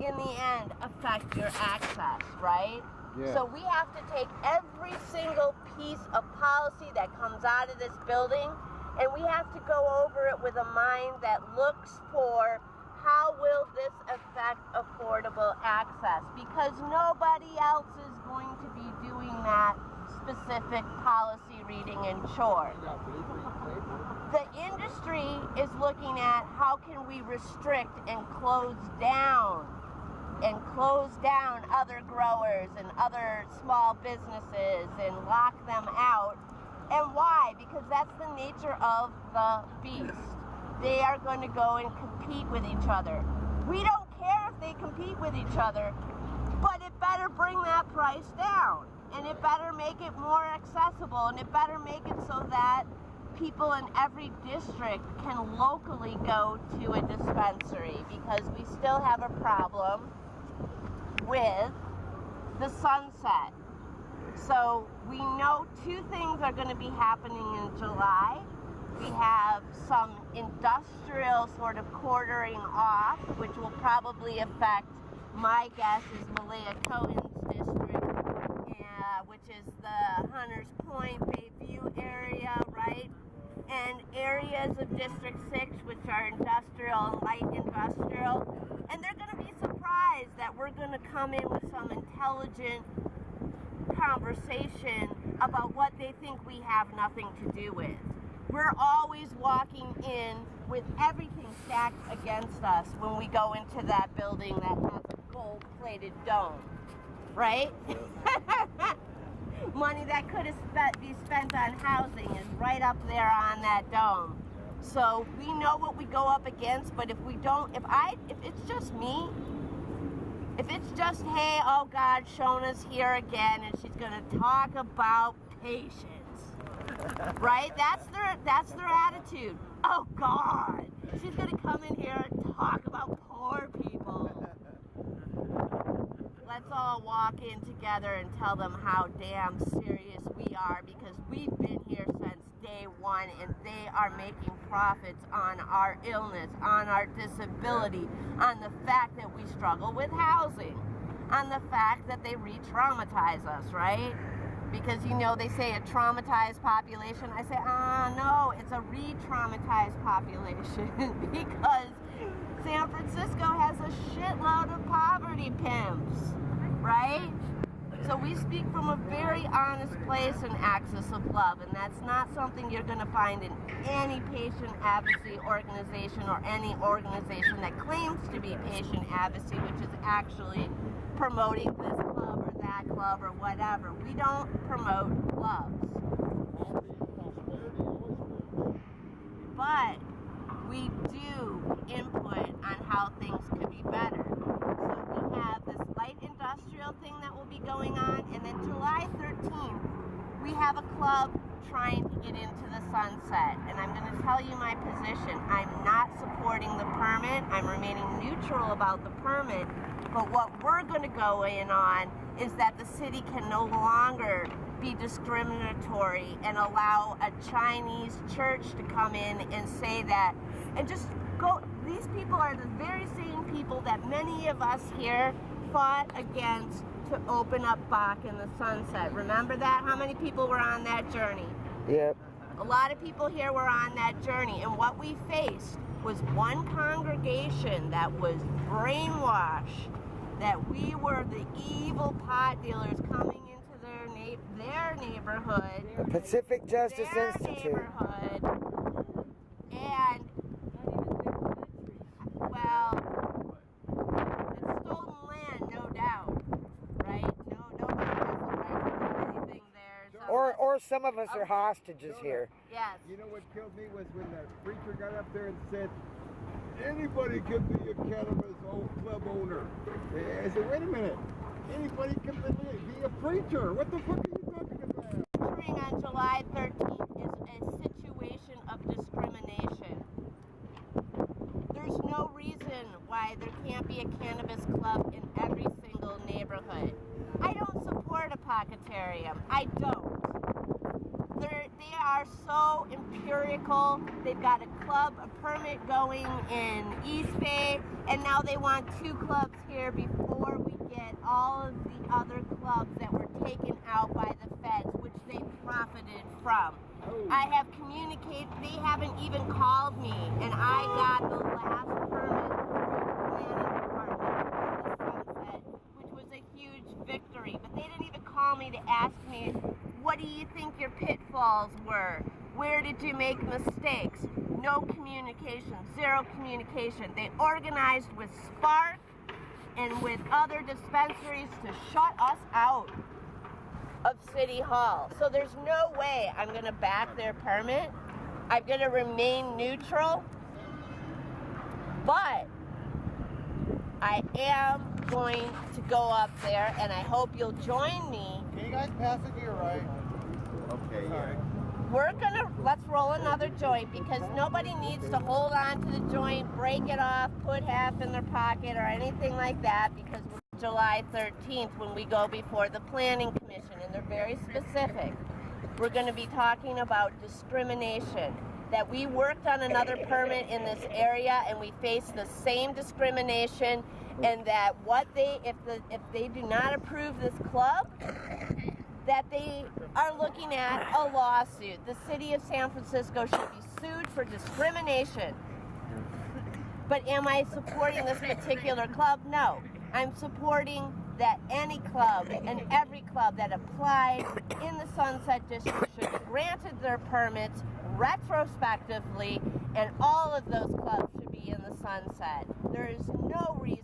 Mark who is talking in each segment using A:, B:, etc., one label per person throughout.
A: in the end, affect your access, right?
B: Yeah.
A: So we have to take every single piece of policy that comes out of this building, and we have to go over it with a mind that looks for how will this affect affordable access, because nobody else is going to be doing that specific policy reading and chore. The industry is looking at how can we restrict and close down other growers and other small businesses and lock them out. And why? Because that's the nature of the beast. They are going to go and compete with each other. We don't care if they compete with each other, but it better bring that price down, and it better make it more accessible, and it better make it so that people in every district can locally go to a dispensary, because we still have a problem with the sunset. So we know two things are going to be happening in July. We have some industrial sort of quartering off, which will probably affect, my guess is Malaya Cohen's district, which is the Hunters Point, Bayview area, right? And areas of District 6, which are industrial and light industrial. And they're going to be surprised that we're going to come in with some intelligent conversation about what they think we have nothing to do with. We're always walking in with everything stacked against us when we go into that building that has a gold-plated dome, right? Money that could have be spent on housing is right up there on that dome. So we know what we go up against, but if we don't, if it's just me, if it's just, hey, oh God, Shona's here again and she's gonna talk about patience. Right? That's their attitude. Oh God, she's gonna come in here and talk about poor people. Let's all walk in together and tell them how damn serious we are, because we've been here since day one, and they are making profits on our illness, on our disability, on the fact that we struggle with housing, on the fact that they re-traumatize us, right? Because, you know, they say a traumatized population. I say, no, it's a re-traumatized population because San Francisco has a shitload of poverty pimps, right? So we speak from a very honest place and axis of love, and that's not something you're going to find in any patient advocacy organization or any organization that claims to be patient advocacy, which is actually promoting this club or that club or whatever. We don't promote clubs. But we do input on how things could be better. So we have this light industrial thing that will be going on, and then July 13th, we have a club trying to get into the sunset. And I'm going to tell you my position. I'm not supporting the permit. I'm remaining neutral about the permit. But what we're going to go in on is that the city can no longer be discriminatory and allow a Chinese church to come in and say that, and just go. These people are the very same people that many of us here fought against to open up Bach in the sunset. Remember that? How many people were on that journey?
B: Yep.
A: A lot of people here were on that journey, and what we faced was one congregation that was brainwashed that we were the evil pot dealers coming into their neighborhood,
B: The Pacific Justice Institute.
A: Neighborhood, and well, it's stolen land, no doubt, right? Nobody has the right to do anything there. So
B: Or some of us are hostages here.
A: yes.
C: You know what killed me was when the preacher got up there and said, anybody can be a cannabis club owner. I said, wait a minute. Anybody can be a preacher. What the fuck are you talking about?
A: Hearing on July 13th is a situation of discrimination. There's no reason why there can't be a cannabis club in every single neighborhood. I don't support a pocketarium. I don't. They are so empirical. They've got a permit going in East Bay, and now they want 2 clubs here before we get all of the other clubs that were taken out by the feds, which they profited from. I have communicated, they haven't even called me, and I got the last permit through the planning department for the Sunset, which was a huge victory, but they didn't even call me to ask me, what do you think your pitfalls were? Where did you make mistakes? No communication, 0 communication. They organized with Spark and with other dispensaries to shut us out of City Hall. So there's no way I'm going to back their permit. I'm going to remain neutral. But I am going to go up there, and I hope you'll join me.
D: Can you guys pass it to your right?
C: Okay, yeah.
A: Let's roll another joint, because nobody needs to hold on to the joint, break it off, put half in their pocket or anything like that, because we're July 13th when we go before the Planning Commission, and they're very specific. We're going to be talking about discrimination, that we worked on another permit in this area and we face the same discrimination, and that if they do not approve this club, that they are looking at a lawsuit. The city of San Francisco should be sued for discrimination. But am I supporting this particular club? No. I'm supporting that any club and every club that applied in the Sunset District should be granted their permits retrospectively, and all of those clubs should be in the Sunset. There is no reason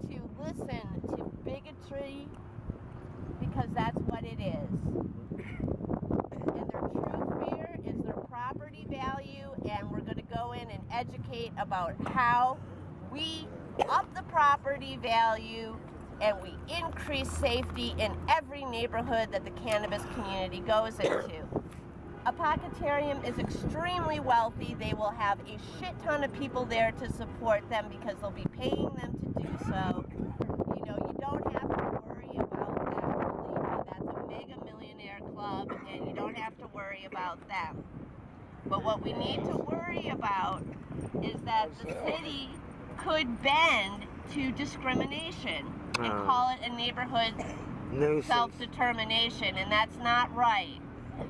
A: to listen to bigotry, because that's what it is. And their true fear is their property value, and we're going to go in and educate about how we up the property value and we increase safety in every neighborhood that the cannabis community goes into. Apothecarium is extremely wealthy. They will have a shit ton of people there to support them because they'll be paying them to do so. You know, you don't have to worry about them. Believe me, that's a mega millionaire club, and you don't have to worry about them. But what we need to worry about is that the city could bend to discrimination and call it a neighborhood self-determination, and that's not right.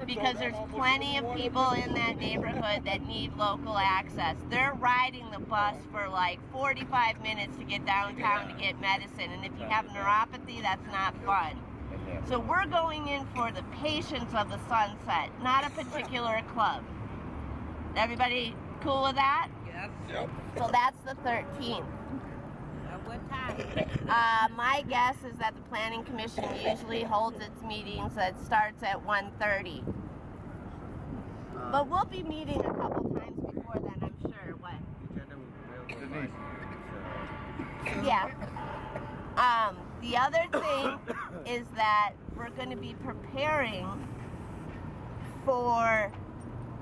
A: Because there's plenty of people in that neighborhood that need local access. They're riding the bus for like 45 minutes to get downtown to get medicine, and if you have neuropathy, that's not fun. So we're going in for the patients of the Sunset, not a particular club. Everybody cool with that?
D: Yes.
C: Yep.
A: So that's the 13th.
D: At what time?
A: My guess is that the Planning Commission usually holds its meetings that starts at 1:30. But we'll be meeting a couple times before then, I'm sure. What?
C: Denise.
A: Yeah. The other thing is that we're going to be preparing for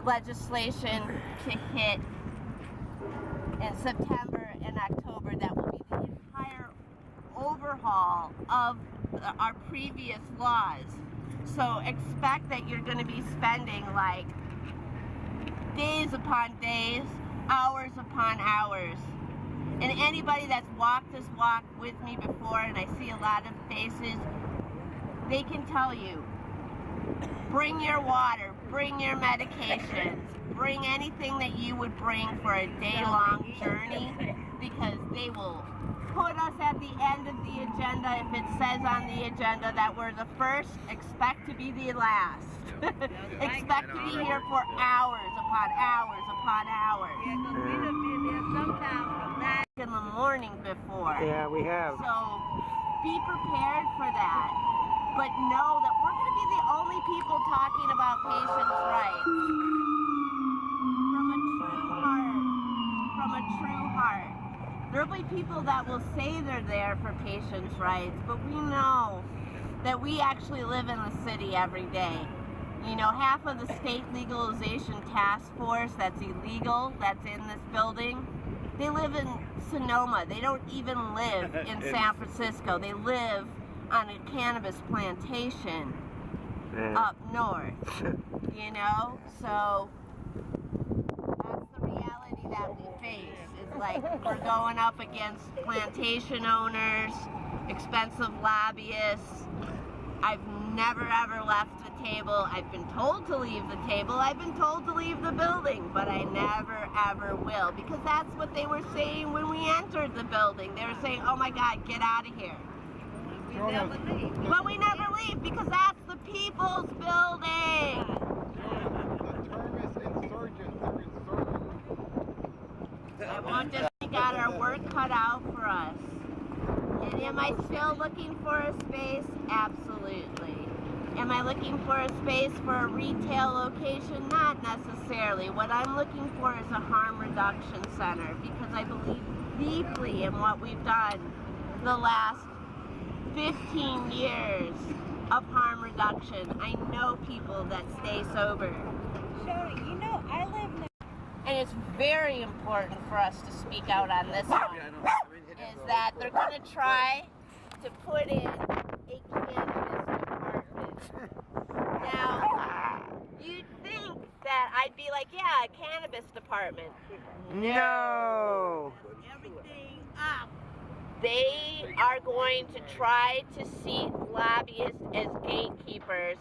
A: legislation to hit in September and October. That will be the entire overhaul of our previous laws. So expect that you're going to be spending like days upon days, hours upon hours. And anybody that's walked this walk with me before, and I see a lot of faces, they can tell you, bring your water, bring your medications, bring anything that you would bring for a day-long journey, because they will put us at the end of the agenda. If it says on the agenda that we're the first, expect to be the last. Expect to be here for hours upon hours upon hours. In the morning before.
B: Yeah, we have.
A: So be prepared for that. But know that we're going to be the only people talking about patients' rights. From a true heart. From a true heart. There'll be people that will say they're there for patients' rights, but we know that we actually live in the city every day. You know, half of the state legalization task force that's illegal, that's in this building, they live in Sonoma. They don't even live in San Francisco. They live on a cannabis plantation. up north, you know? So that's the reality that we face. Is like we're going up against plantation owners, expensive lobbyists. I've never ever left the table. I've been told to leave the table. I've been told to leave the building, but I never ever will, because that's what they were saying when we entered the building. They were saying, oh my God, get out of here.
D: We never leave.
A: But we never leave because that's the people's building.
C: The term is insurgents. They're insurgents.
A: Everyone just got our work cut out for us. And am I still looking for a space? Absolutely. Am I looking for a space for a retail location? Not necessarily. What I'm looking for is a harm reduction center, because I believe deeply in what we've done the last 15 years of harm reduction. I know people that stay sober.
D: Shoni, you know, I live in
A: And it's very important for us to speak out on this one, is that they're going to try to put in a cannabis department. Now, you'd think that I'd be like, yeah, a cannabis department.
B: No.
D: everything up.
A: They are going to try to seat lobbyists as gatekeepers.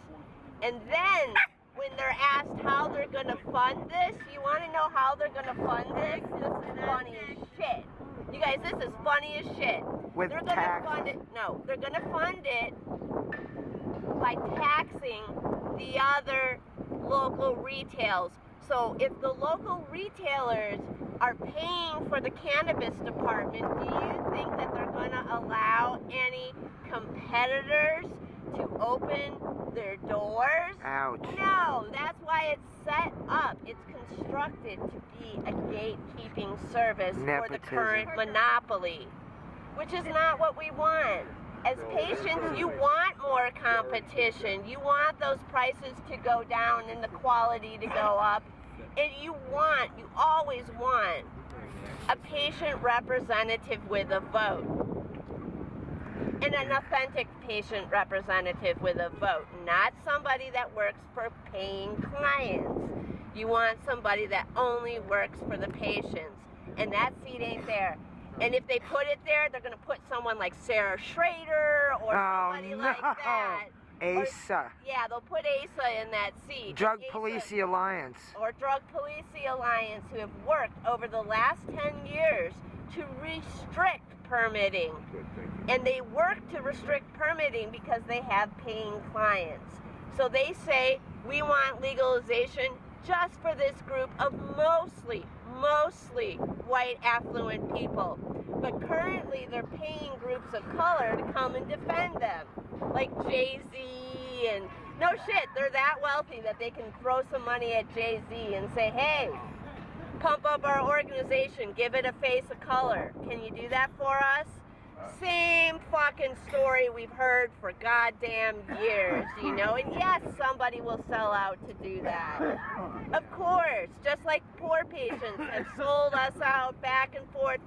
A: And then, when they're asked how they're going to fund this, you want to know how they're going to fund this? This is funny as shit. You guys, this is funny as shit.
B: With
A: They're going to
B: taxes.
A: fund it. No, they're going to fund it by taxing the other local retails. So if the local retailers are paying for the cannabis department, do you think that they're going to allow any competitors to open their doors?
B: Ouch.
A: No, that's why it's set up. It's constructed to be a gatekeeping service for the
B: Nepotism.
A: current monopoly, which is not what we want. As patients, you want more competition. You want those prices to go down and the quality to go up. And you always want a patient representative with a vote. And an authentic patient representative with a vote, not somebody that works for paying clients. You want somebody that only works for the patients, and that seat ain't there. And if they put it there, they're going to put someone like Sarah Schrader or somebody like that.
B: ASA.
A: Yeah, they'll put ASA in that seat.
B: Drug
A: ASA
B: Police Alliance.
A: or Drug Police Alliance, who have worked over the last 10 years to restrict permitting. And they work to restrict permitting because they have paying clients. So they say, we want legalization just for this group of mostly white affluent people. But currently they're paying groups of color to come and defend them. Like Jay-Z and, no shit, they're that wealthy that they can throw some money at Jay-Z and say, hey, pump up our organization, give it a face of color. Can you do that for us? Same fucking story we've heard for goddamn years, you know? And yes, somebody will sell out to do that. Of course, just like poor patients have sold us out back and forth,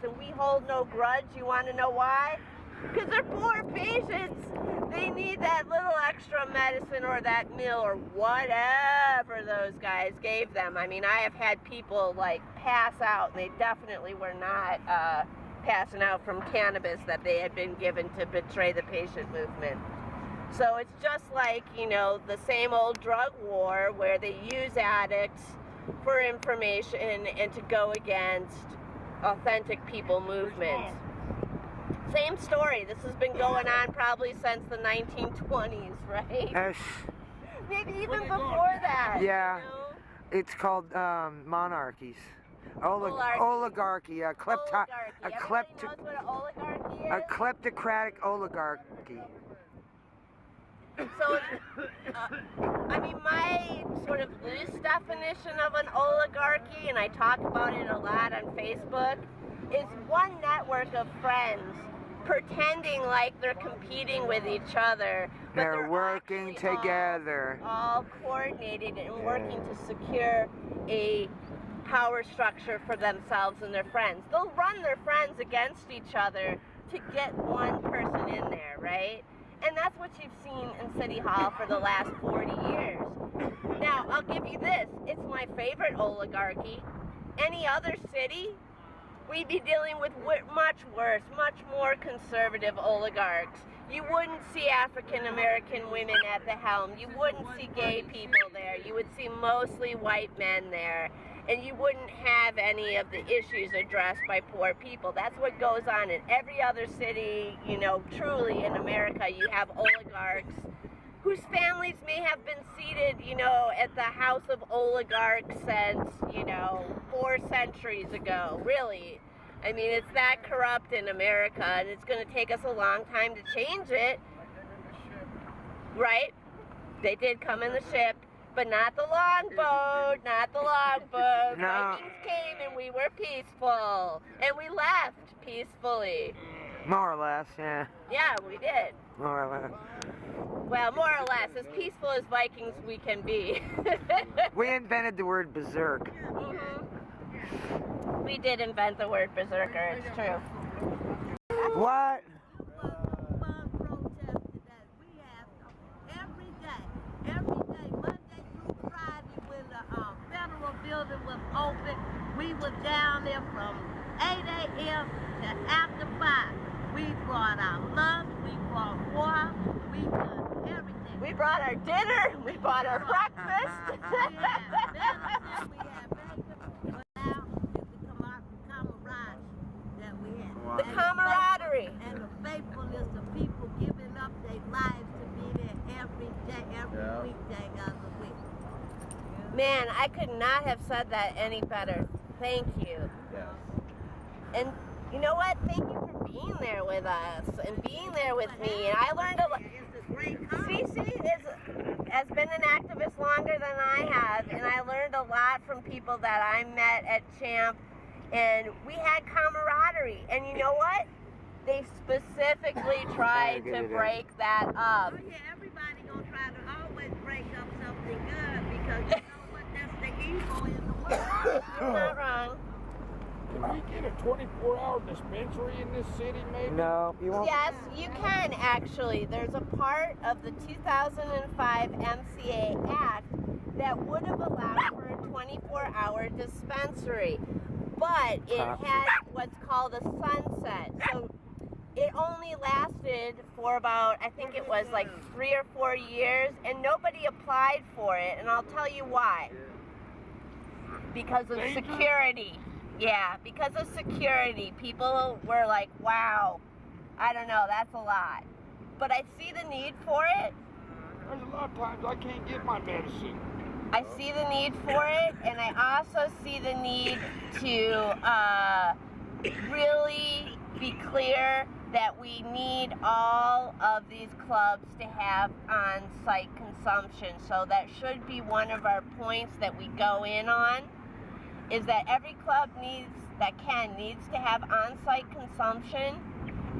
A: and we hold no grudge. You want to know why? Because they're poor patients. They need that little extra medicine or that meal or whatever those guys gave them. I mean, I have had people like pass out, and they definitely were not passing out from cannabis that they had been given to betray the patient movement. So it's just like, you know, the same old drug war where they use addicts for information and to go against authentic people movement. Same story. This has been going on probably since the 1920s, right? Maybe even before that.
B: Yeah.
A: You know?
B: It's called monarchies. Oligarchy. A
A: Oligarchy. Everybody knows what an oligarchy is?
B: a kleptocratic oligarchy.
A: So, I mean, my sort of loose definition of an oligarchy, and I talk about it a lot on Facebook, is one network of friends pretending like they're competing with each other, but
B: They're working
A: actually
B: together.
A: all coordinated and working to secure a power structure for themselves and their friends. They'll run their friends against each other to get one person in there, right? And that's what you've seen in City Hall for the last 40 years. Now, I'll give you this. It's my favorite oligarchy. Any other city, we'd be dealing with much worse, much more conservative oligarchs. You wouldn't see African American women at the helm. You wouldn't see gay people there. You would see mostly white men there. And you wouldn't have any of the issues addressed by poor people. That's what goes on in every other city, you know, truly in America. You have oligarchs whose families may have been seated, you know, at the House of Oligarchs since, you know, 4 centuries ago, really. I mean, it's that corrupt in America, and it's going to take us a long time to change it. Right? They did come in the ship, but not the longboat, not the longboat.
B: No.
A: Vikings came and we were peaceful, and we left peacefully.
B: More or less, yeah.
A: Yeah, we did.
B: More or less.
A: Well, more or less, as peaceful as Vikings we can be.
B: We invented the word berserk.
A: We did invent the word berserker, it's true.
B: What?
D: Was open. We were down there from 8 a.m. to after 5. We brought our lunch, we brought water, we done everything.
A: We brought our dinner, we brought our breakfast.
D: We had medicine, we had bacon, but now it's the camaraderie that we had.
A: The camaraderie.
D: And the faithfulness of people giving up their lives to be there every day, every weekday of the week.
A: Man, I could not have said that any better. Thank you.
C: Yes.
A: And you know what? Thank you for being there with us and being there with me. And I learned a lot. Cece has been an activist longer than I have, and I learned a lot from people that I met at Champ, and we had camaraderie. And you know what? They specifically tried to break that up.
D: Oh yeah, everybody gonna try to always break up something good because you know what? That's the evil in the world.
A: You're not wrong.
E: Can we get a 24-hour dispensary in this city, maybe?
B: No, you won't.
A: Yes, you can actually. There's a part of the 2005 MCA Act that would have allowed for a 24-hour dispensary, but it had what's called a sunset. So it only lasted for about, I think it was like 3 or 4 years, and nobody applied for it, and I'll tell you why. Because of security. Yeah, because of security. People were like, wow, I don't know, that's a lot. But I see the need for it.
E: There's a lot of times I can't get my medicine.
A: I see the need for it, and I also see the need to really be clear that we need all of these clubs to have on-site consumption. So that should be one of our points that we go in on, is that every club needs to have on-site consumption,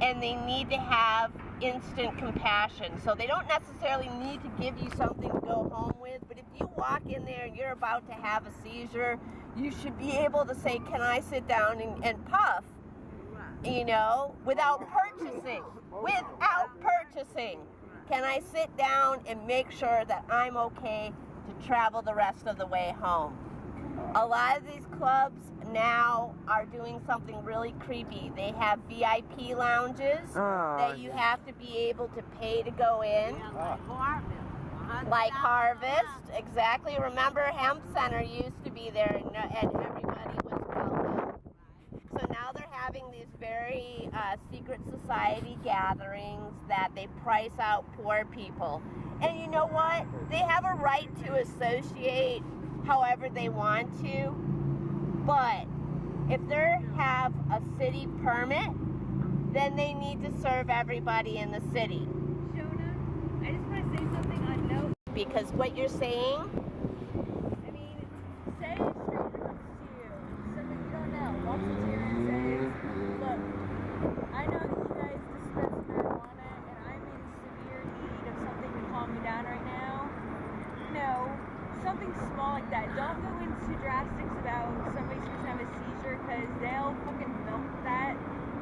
A: and they need to have instant compassion. So they don't necessarily need to give you something to go home with, but if you walk in there and you're about to have a seizure, you should be able to say, can I sit down and puff? You know, without purchasing. Can I sit down and make sure that I'm okay to travel the rest of the way home? A lot of these clubs now are doing something really creepy. They have VIP lounges that you have to be able to pay to go in. Like Harvest, exactly. Remember, Hemp Center used to be there, and everybody was welcome. So now they're having these very secret society gatherings that they price out poor people. And you know what? They have a right to associate however they want to, but if they have a city permit, then they need to serve everybody in the city.
F: Shona, I just want to say something on note.
A: Because what you're saying,
F: I mean, say a stranger comes to you, somebody you don't know, walks up to you and says, look, I know that you guys dispense marijuana and I'm in severe need of something to calm me down right now. No, something small like that. Don't go into drastics about somebody's going to have a seizure, because they'll fucking milk that,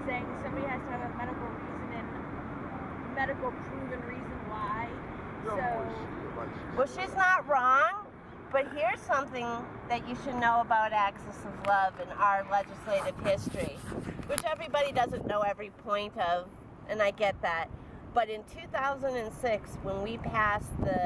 F: saying somebody has to have a medical reason, and medical proven reason why.
A: Well, she's not wrong, but here's something that you should know about access of love in our legislative history, which everybody doesn't know every point of, and I get that. But in 2006, when we passed the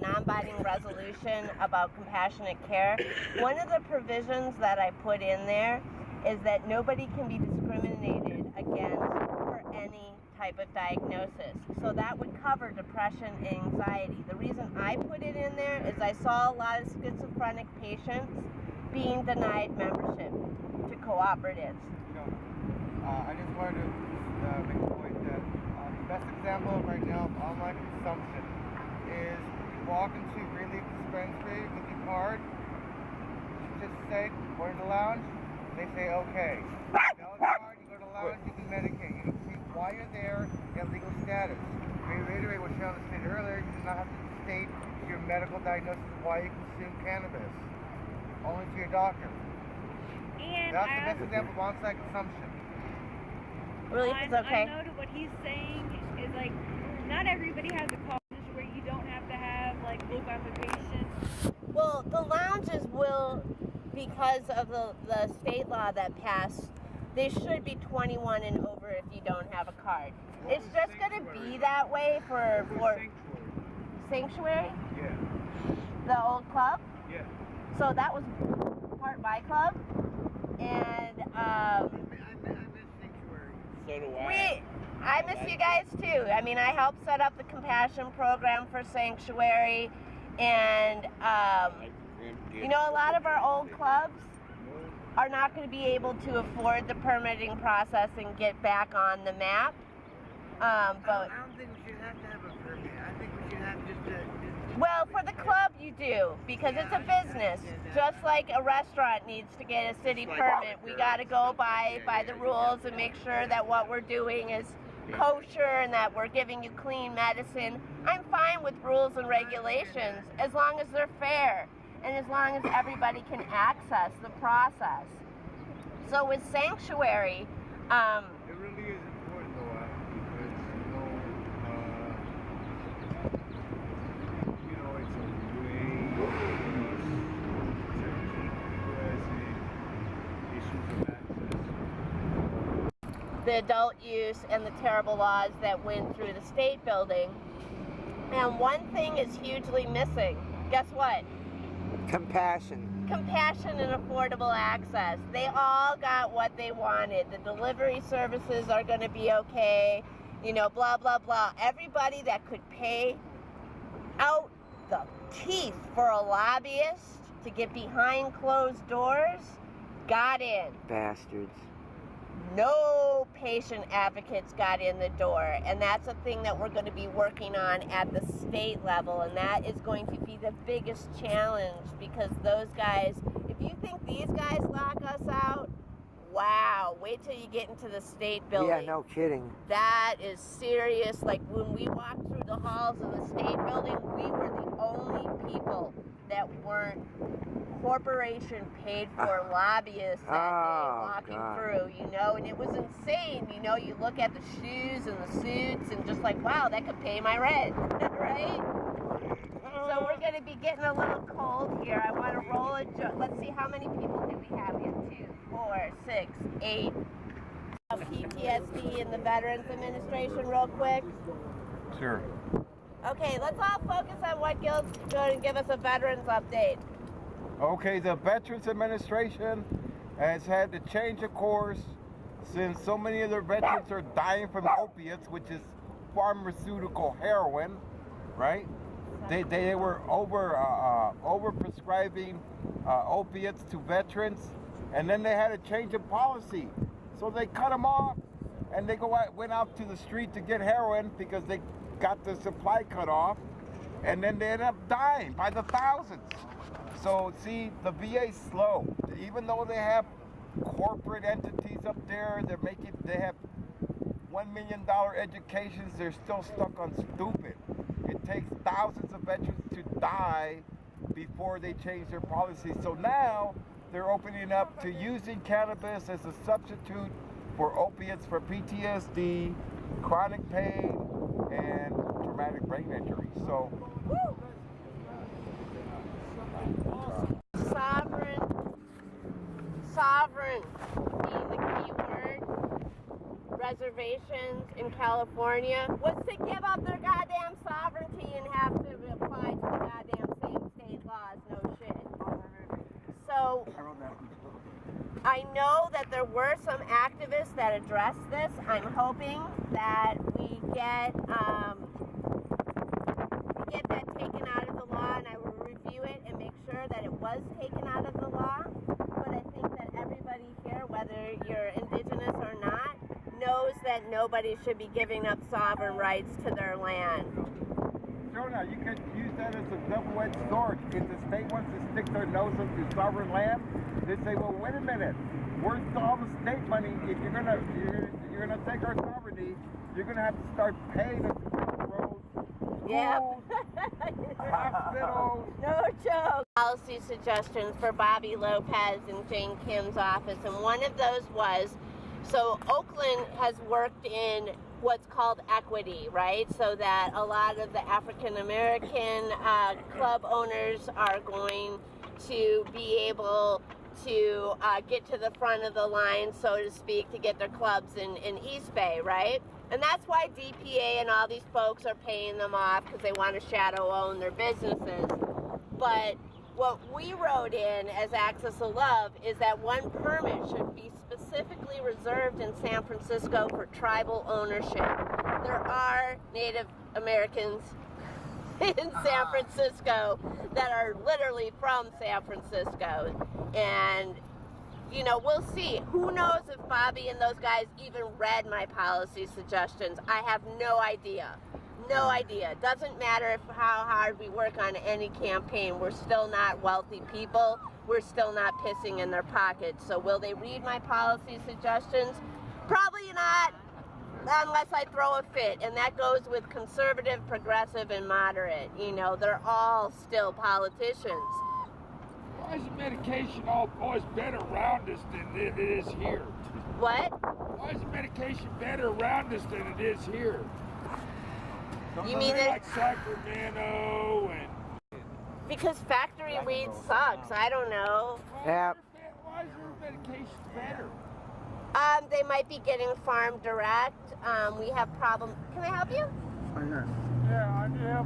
A: non-binding resolution about compassionate care, one of the provisions that I put in there is that nobody can be discriminated against for any type of diagnosis. So that would cover depression and anxiety. The reason I put it in there is I saw a lot of schizophrenic patients being denied membership to cooperatives.
G: I just wanted to make a point that the best example right now of online consumption is you walk into a relief dispensary with your card, you just say, go to the lounge, they say okay. You know the card, you go to the lounge, you can medicate. You can see why you're there, you have legal status. To reiterate what Sheldon stated earlier, you do not have to state your medical diagnosis of why you consume cannabis. Only to your doctor.
F: And
G: that's the best example of on-site consumption.
A: Really, it's okay.
F: I know that what he's saying is like, not everybody has a college where you don't have to have like full consultation.
A: Well, the lounges will, because of the state law that passed, they should be 21 and over if you don't have a card. It's just going to be that way for Sanctuary?
G: Yeah.
A: The old club?
G: Yeah.
A: So that was part of my club, and
G: I miss Sanctuary.
E: So do I.
A: I miss you guys too. I mean, I helped set up the compassion program for Sanctuary, and you know, a lot of our old clubs are not going to be able to afford the permitting process and get back on the map. But
G: I don't think we should have to have a permit. I think we should have just a...
A: well, for the club you do, because it's a business. Just like a restaurant needs to get a city permit, we got to go by the rules and make sure that what we're doing is kosher and that we're giving you clean medicine. I'm fine with rules and regulations as long as they're fair and as long as everybody can access the process. So with Sanctuary,
C: it really is important though, because it's a way issues of access.
A: the adult use and the terrible laws that went through the state building. And one thing is hugely missing. Guess what?
B: Compassion.
A: Compassion and affordable access. They all got what they wanted. The delivery services are going to be okay, you know, blah, blah, blah. Everybody that could pay out the teeth for a lobbyist to get behind closed doors got in.
B: Bastards.
A: No patient advocates got in the door, and that's a thing that we're going to be working on at the state level, and that is going to be the biggest challenge, because those guys, if you think these guys lock us out, wow, wait till you get into the state building.
B: Yeah, no kidding.
A: That is serious. Like when we walked through the halls of the state building, we were the only people that weren't corporation paid for lobbyists that day walking through, you know, and it was insane. You know, you look at the shoes and the suits and just like, wow, that could pay my rent, right? So we're going to be getting a little cold here. I want to roll a joke. Let's see, how many people do we have here? 2, 4, 6, 8. PTSD and the Veterans Administration real quick.
C: Sure.
A: Okay, let's all focus on what Gil's going to give us a veterans update.
C: Okay, the Veterans Administration has had to change of course since so many of their veterans are dying from opiates, which is pharmaceutical heroin, right? They were over prescribing opiates to veterans, and then they had a change of policy. So they cut them off, and they went out to the street to get heroin because they got the supply cut off, and then they ended up dying by the thousands. So see, the VA's slow. Even though they have corporate entities up there, they have $1 million educations, they're still stuck on stupid. It takes thousands of veterans to die before they change their policy. So now they're opening up to using cannabis as a substitute for opiates for PTSD, chronic pain, and traumatic brain injury. So,
A: sovereign being the key word. Reservations in California was to give up their goddamn sovereignty and have to apply to the goddamn same state laws. No shit. So I know that there were some activists that addressed this. I'm hoping that we get that taken out of the law, and I will review it and make sure that it was taken out of the law. But I think that everybody here, whether you're indigenous or not, knows that nobody should be giving up sovereign rights to their land.
C: Jonah, you could use that as a double-edged sword. If the state wants to stick their nose into sovereign land, they say, well, wait a minute. Where's all the state money? If you're gonna take our sovereignty, you're gonna have to start paying us to build roads, schools, hospitals.
A: No joke. Policy suggestions for Bobby Lopez and Jane Kim's office, and one of those was, so Oakland has worked in what's called equity, right? So that a lot of the African American club owners are going to be able to get to the front of the line, so to speak, to get their clubs in East Bay, right? And that's why DPA and all these folks are paying them off, because they want to shadow own their businesses. But what we wrote in as Access of Love is that one permit should be specifically reserved in San Francisco for tribal ownership. There are Native Americans in San Francisco that are literally from San Francisco. And, you know, we'll see. Who knows if Bobby and those guys even read my policy suggestions? I have no idea. No idea. Doesn't matter how hard we work on any campaign. We're still not wealthy people. We're still not pissing in their pockets. So will they read my policy suggestions? Probably not, unless I throw a fit. And that goes with conservative, progressive, and moderate. You know, they're all still politicians.
E: Why is the medication always better around us than it is here?
A: What?
E: Why is the medication better around us than it is here?
A: You mean it?
E: Like Sacramento and...
A: Because factory weed sucks. I don't know.
B: Yeah.
E: Why is their medication better?
A: They might be getting farm direct. We have problems. Can I help you?
C: Yeah, I do have